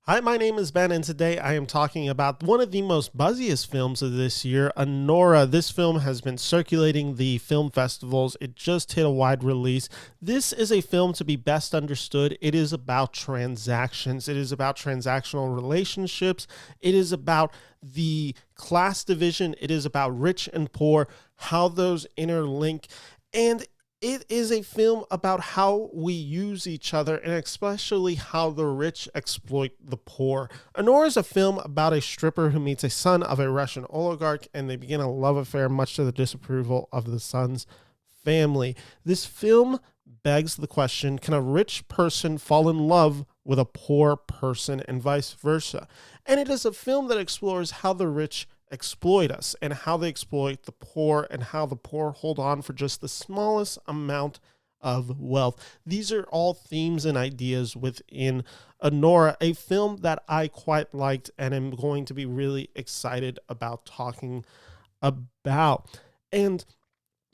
Hi, my name is Ben, and today I am talking about one of the most buzziest films of this year, Anora. This film has been circulating the film festivals. It just hit a wide release. This is a film to be best understood. It is about transactions. It is about transactional relationships. It is about the class division. It is about rich and poor, how those interlink. And it is a film about how we use each other and especially how the rich exploit the poor. Anora is a film about a stripper who meets a son of a Russian oligarch and they begin a love affair much to the disapproval of the son's family. This film begs the question, can a rich person fall in love with a poor person and vice versa? And it is a film that explores how the rich exploit us and how they exploit the poor and how the poor hold on for just the smallest amount of wealth. These are all themes and ideas within Anora, a film that I quite liked and am going to be really excited about talking about. And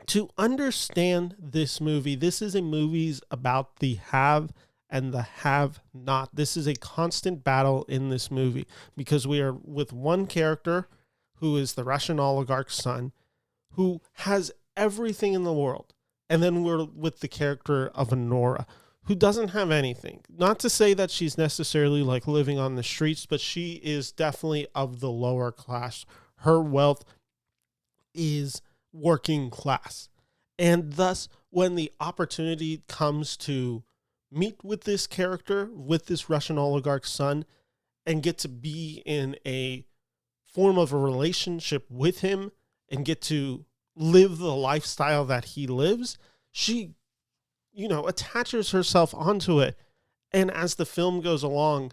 to understand this movie, this is a movie about the have and the have not. This is a constant battle in this movie because we are with one character who is the Russian oligarch's son, who has everything in the world. And then we're with the character of Anora, who doesn't have anything. Not to say that she's necessarily like living on the streets, but she is definitely of the lower class. Her wealth is working class. And thus, when the opportunity comes to meet with this character, with this Russian oligarch's son, and get to be in a form of a relationship with him and get to live the lifestyle that he lives, she, attaches herself onto it. And as the film goes along,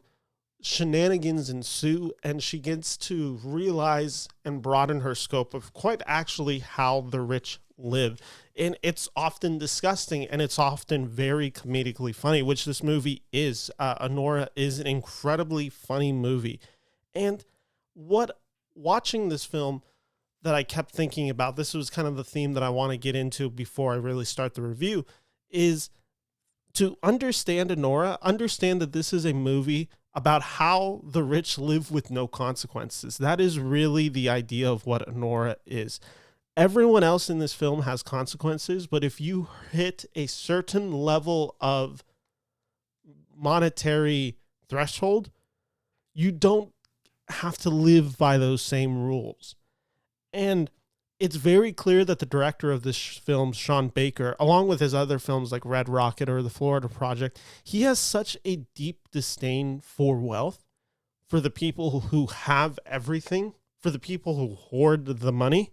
shenanigans ensue and she gets to realize and broaden her scope of quite actually how the rich live. And it's often disgusting and it's often very comedically funny, which this movie is. Anora is an incredibly funny movie. And watching this film that I kept thinking about, this was kind of the theme that I want to get into before I really start the review, is to understand Anora, understand that this is a movie about how the rich live with no consequences. That is really the idea of what Anora is. Everyone else in this film has consequences, but if you hit a certain level of monetary threshold, you don't have to live by those same rules. And it's very clear that the director of this film, Sean Baker, along with his other films like Red Rocket or The Florida Project, he has such a deep disdain for wealth, for the people who have everything, for the people who hoard the money.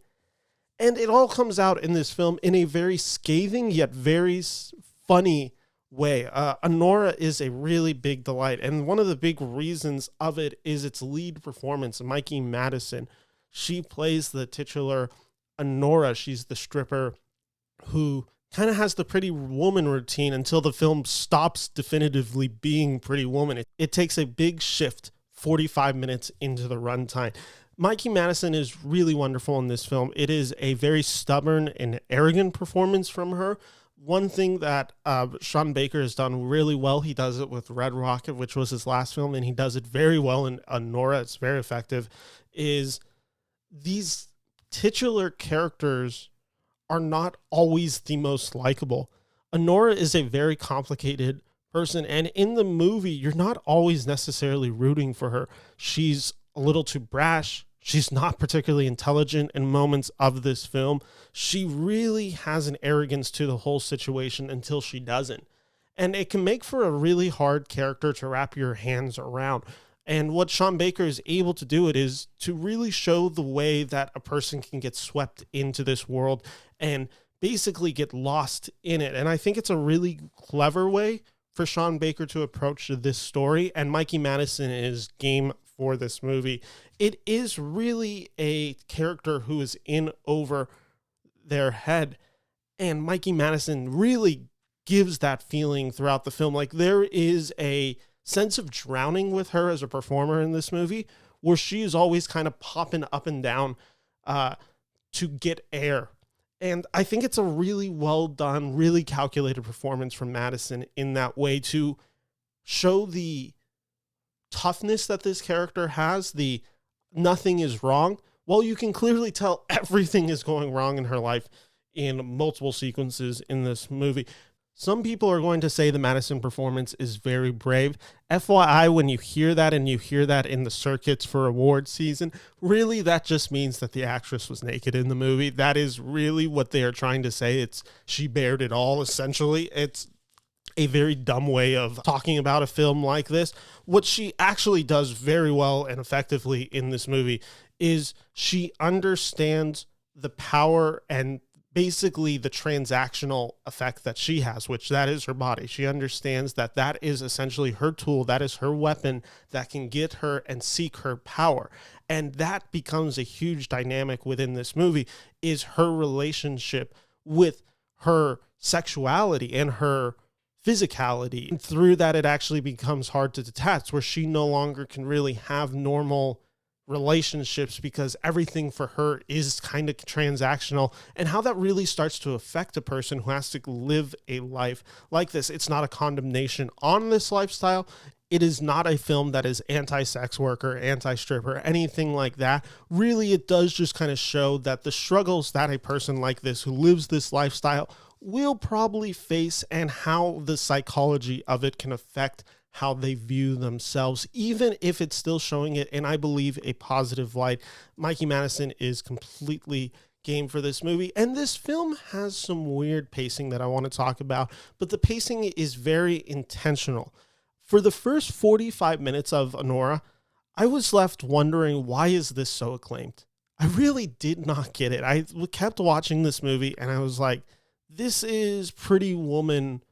And it all comes out in this film in a very scathing yet very funny way. Anora is a really big delight, and one of the big reasons of it is its lead performance, Mikey Madison. She plays the titular Anora. She's the stripper who kind of has the Pretty Woman routine until the film stops definitively being Pretty Woman. It takes a big shift 45 minutes into the runtime. Mikey Madison is really wonderful in this film. It is a very stubborn and arrogant performance from her. One thing that Sean Baker has done really well, he does it with Red Rocket, which was his last film, and he does it very well in Anora. It's very effective, is these titular characters are not always the most likable. Anora is a very complicated person, and in the movie, you're not always necessarily rooting for her. She's a little too brash. She's not particularly intelligent in moments of this film. She really has an arrogance to the whole situation until she doesn't. And it can make for a really hard character to wrap your hands around. And what Sean Baker is able to do it is to really show the way that a person can get swept into this world and basically get lost in it. And I think it's a really clever way for Sean Baker to approach this story. And Mikey Madison is game for this movie. It is really a character who is in over their head. And Mikey Madison really gives that feeling throughout the film. Like there is a sense of drowning with her as a performer in this movie, where she is always kind of popping up and down to get air. And I think it's a really well done, really calculated performance from Madison in that way to show the toughness that this character has, the nothing is wrong, well, you can clearly tell everything is going wrong in her life in multiple sequences in this movie. Some people are going to say the Madison performance is very brave. FYI, when you hear that and you hear that in the circuits for award season, really that just means that the actress was naked in the movie. That is really what they are trying to say. It's she bared it all, essentially. It's a very dumb way of talking about a film like this. What she actually does very well and effectively in this movie is she understands the power and basically the transactional effect that she has, which that is her body. She understands that that is essentially her tool, that is her weapon that can get her and seek her power. And that becomes a huge dynamic within this movie, is her relationship with her sexuality and her physicality. And through that, it actually becomes hard to detach, where she no longer can really have normal relationships because everything for her is kind of transactional, and how that really starts to affect a person who has to live a life like this. It's not a condemnation on this lifestyle. It is not a film that is anti-sex worker, anti-stripper, anything like that. Really, it does just kind of show that the struggles that a person like this who lives this lifestyle will probably face, and how the psychology of it can affect how they view themselves, even if it's still showing it in, I believe, a positive light. Mikey Madison is completely game for this movie, and this film has some weird pacing that I want to talk about, but the pacing is very intentional. For the first 45 minutes of Anora, I was left wondering, why is this so acclaimed? I really did not get it. I kept watching this movie and I was like, this is Pretty Woman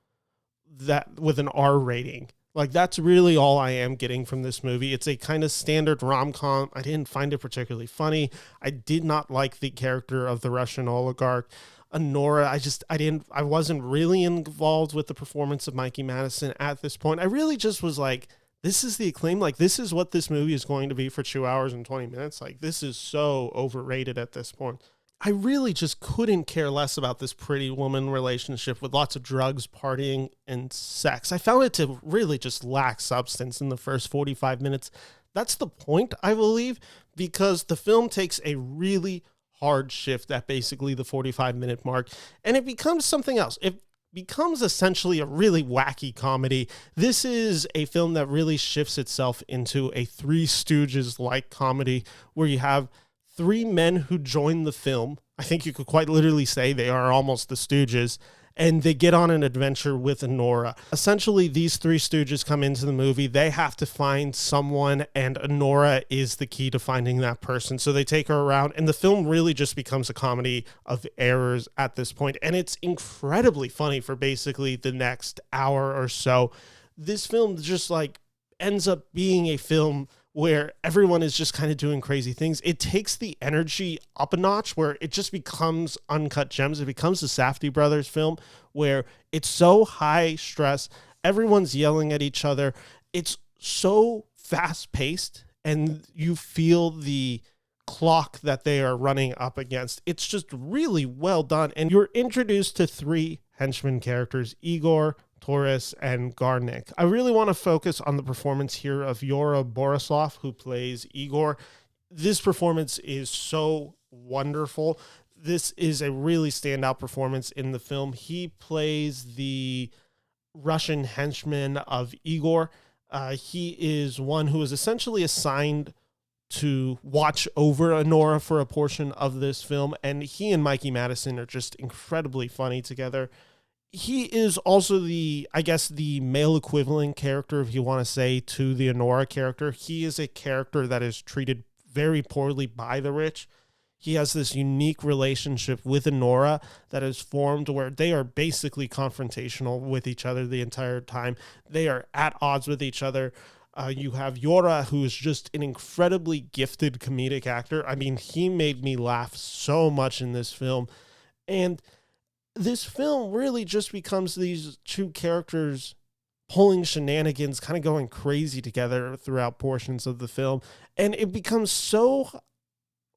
that with an R rating. Like, that's really all I am getting from this movie. It's a kind of standard rom-com. I didn't find it particularly funny. I did not like the character of the Russian oligarch, Anora. I wasn't really involved with the performance of Mikey Madison at this point. I really just was like, this is the acclaim. Like, this is what this movie is going to be for 2 hours and 20 minutes. Like, this is so overrated at this point. I really just couldn't care less about this Pretty Woman relationship with lots of drugs, partying, and sex. I found it to really just lack substance in the first 45 minutes. That's the point, I believe, because the film takes a really hard shift at basically the 45-minute mark, and it becomes something else. It becomes essentially a really wacky comedy. This is a film that really shifts itself into a Three Stooges-like comedy, where you have three men who join the film. I think you could quite literally say they are almost the Stooges, and they get on an adventure with Anora. Essentially, these Three Stooges come into the movie. They have to find someone, and Anora is the key to finding that person. So they take her around, and the film really just becomes a comedy of errors at this point, and it's incredibly funny for basically the next hour or so. This film just like ends up being a film where everyone is just kind of doing crazy things. It takes the energy up a notch, where it just becomes Uncut Gems. It becomes the Safdie brothers film, where it's so high stress. Everyone's yelling at each other. It's so fast paced, and you feel the clock that they are running up against. It's just really well done. And you're introduced to three henchman characters, Igor, Torres, and Garnick. I really want to focus on the performance here of Yura Borislav, who plays Igor. This performance is so wonderful. This is a really standout performance in the film. He plays the Russian henchman of Igor. He is one who is essentially assigned to watch over Anora for a portion of this film, and he and Mikey Madison are just incredibly funny together. He is also the male equivalent character, if you want to say, to the Anora character. He is a character that is treated very poorly by the rich. He has this unique relationship with Anora that is formed where they are basically confrontational with each other the entire time. They are at odds with each other. You have Yura, who is just an incredibly gifted comedic actor. I mean, he made me laugh so much in this film. And this film really just becomes these two characters pulling shenanigans, kind of going crazy together throughout portions of the film. And it becomes so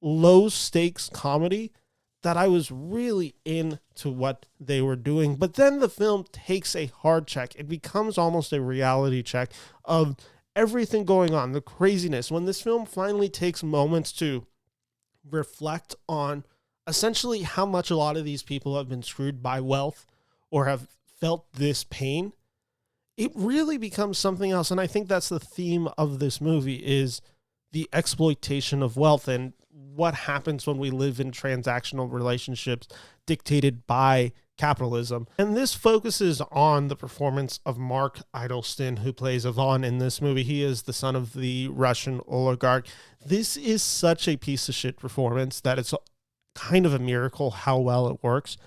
low stakes comedy that I was really into what they were doing. But then the film takes a hard check. It becomes almost a reality check of everything going on, the craziness, when this film finally takes moments to reflect on essentially how much a lot of these people have been screwed by wealth or have felt this pain, it really becomes something else. And I think that's the theme of this movie, is the exploitation of wealth and what happens when we live in transactional relationships dictated by capitalism. And this focuses on the performance of Mark Idleston, who plays Ivan in this movie. He is the son of the Russian oligarch. This is such a piece of shit performance that it's kind of a miracle how well it works.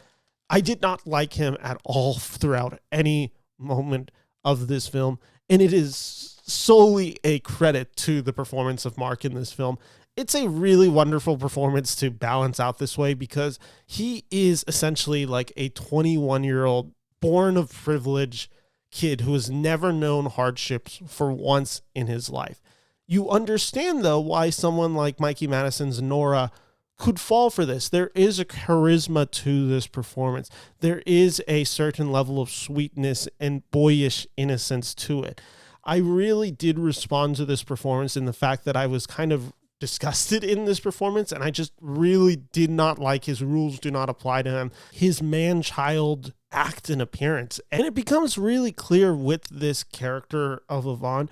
I did not like him at all throughout any moment of this film, and it is solely a credit to the performance of Mark in this film. It's a really wonderful performance to balance out this way, because he is essentially like a 21-year-old born of privilege kid who has never known hardships for once in his life. You understand, though, why someone like Mikey Madison's Anora could fall for this. There is a charisma to this performance. There is a certain level of sweetness and boyish innocence to it. I really did respond to this performance in the fact that I was kind of disgusted in this performance, and I just really did not like his rules do not apply to him, his man-child act and appearance. And it becomes really clear with this character of Ivan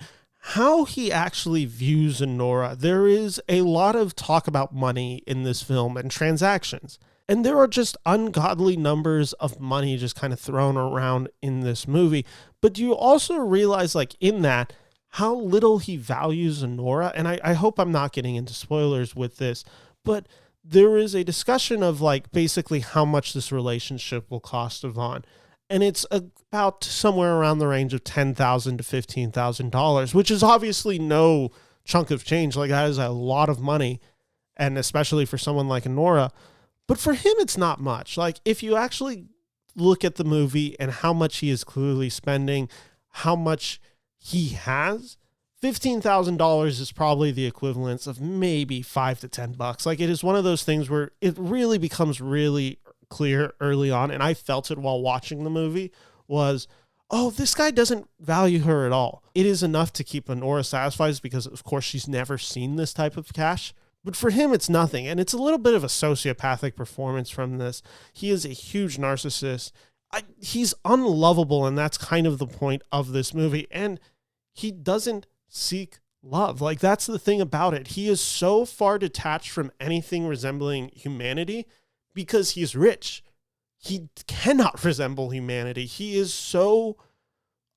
how he actually views Anora. There is a lot of talk about money in this film and transactions, and there are just ungodly numbers of money just kind of thrown around in this movie. But you also realize, like, in that, how little he values Anora. And I hope I'm not getting into spoilers with this, but there is a discussion of, like, basically how much this relationship will cost Ivan. And it's about somewhere around the range of $10,000 to $15,000, which is obviously no chunk of change. Like, that is a lot of money, and especially for someone like Anora. But for him, it's not much. Like, if you actually look at the movie and how much he is clearly spending, how much he has, $15,000 is probably the equivalence of maybe $5 to $10. Like, it is one of those things where it really becomes really clear early on, and I felt it while watching the movie, was, oh, this guy doesn't value her at all. It is enough to keep Anora satisfied because, of course, she's never seen this type of cash. But for him, it's nothing. And it's a little bit of a sociopathic performance from this. He is a huge narcissist. He's unlovable, and that's kind of the point of this movie. And he doesn't seek love. Like, that's the thing about it. He is so far detached from anything resembling humanity because he's rich. He cannot resemble humanity. He is so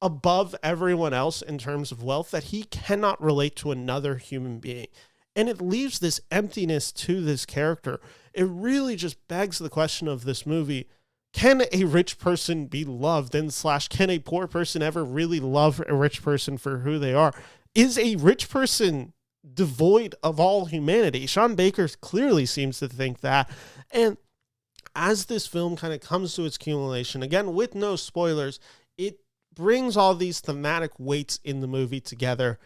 above everyone else in terms of wealth that he cannot relate to another human being. And it leaves this emptiness to this character. It really just begs the question of this movie: can a rich person be loved? And / can a poor person ever really love a rich person for who they are? Is a rich person devoid of all humanity? Sean Baker clearly seems to think that. And as this film kind of comes to its accumulation, again, with no spoilers, it brings all these thematic weights in the movie together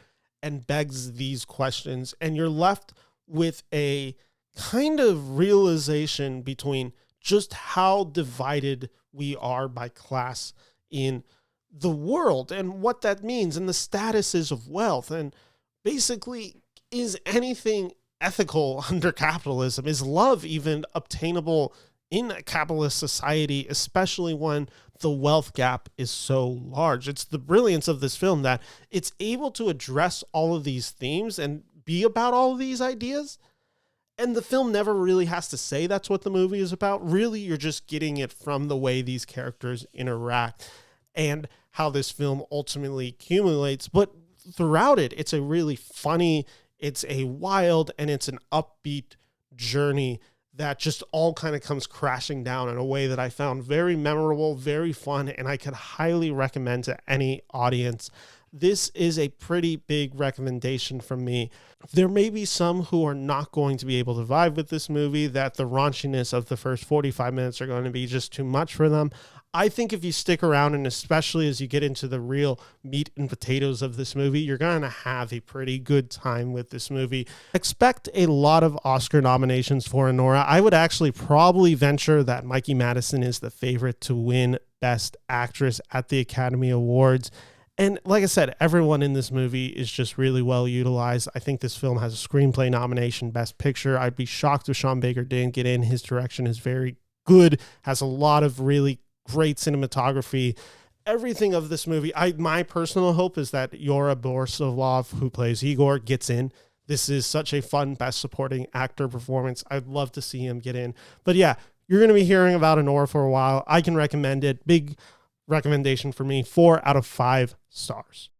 and begs these questions. And you're left with a kind of realization between just how divided we are by class in the world and what that means and the statuses of wealth. And basically, is anything ethical under capitalism? Is love even obtainable in a capitalist society, especially when the wealth gap is so large? It's the brilliance of this film that it's able to address all of these themes and be about all of these ideas. And the film never really has to say that's what the movie is about. Really, you're just getting it from the way these characters interact and how this film ultimately accumulates. But throughout it, it's a really funny, it's a wild, and it's an upbeat journey that just all kind of comes crashing down in a way that I found very memorable, very fun, and I could highly recommend to any audience. This is a pretty big recommendation from me. There may be some who are not going to be able to vibe with this movie, that the raunchiness of the first 45 minutes are going to be just too much for them. I think if you stick around, and especially as you get into the real meat and potatoes of this movie, you're going to have a pretty good time with this movie. Expect a lot of Oscar nominations for Anora. I would actually probably venture that Mikey Madison is the favorite to win Best Actress at the Academy Awards. And like I said, everyone in this movie is just really well utilized. I think this film has a screenplay nomination, Best Picture. I'd be shocked if Sean Baker didn't get in. His direction is very good, has a lot of really great cinematography. Everything of this movie, my personal hope is that Yora Borsovlov, who plays Igor, gets in. This is such a fun Best Supporting Actor performance. I'd love to see him get in. But yeah, you're going to be hearing about Anora for a while. I can recommend it. Big recommendation for me, 4 out of 5 stars.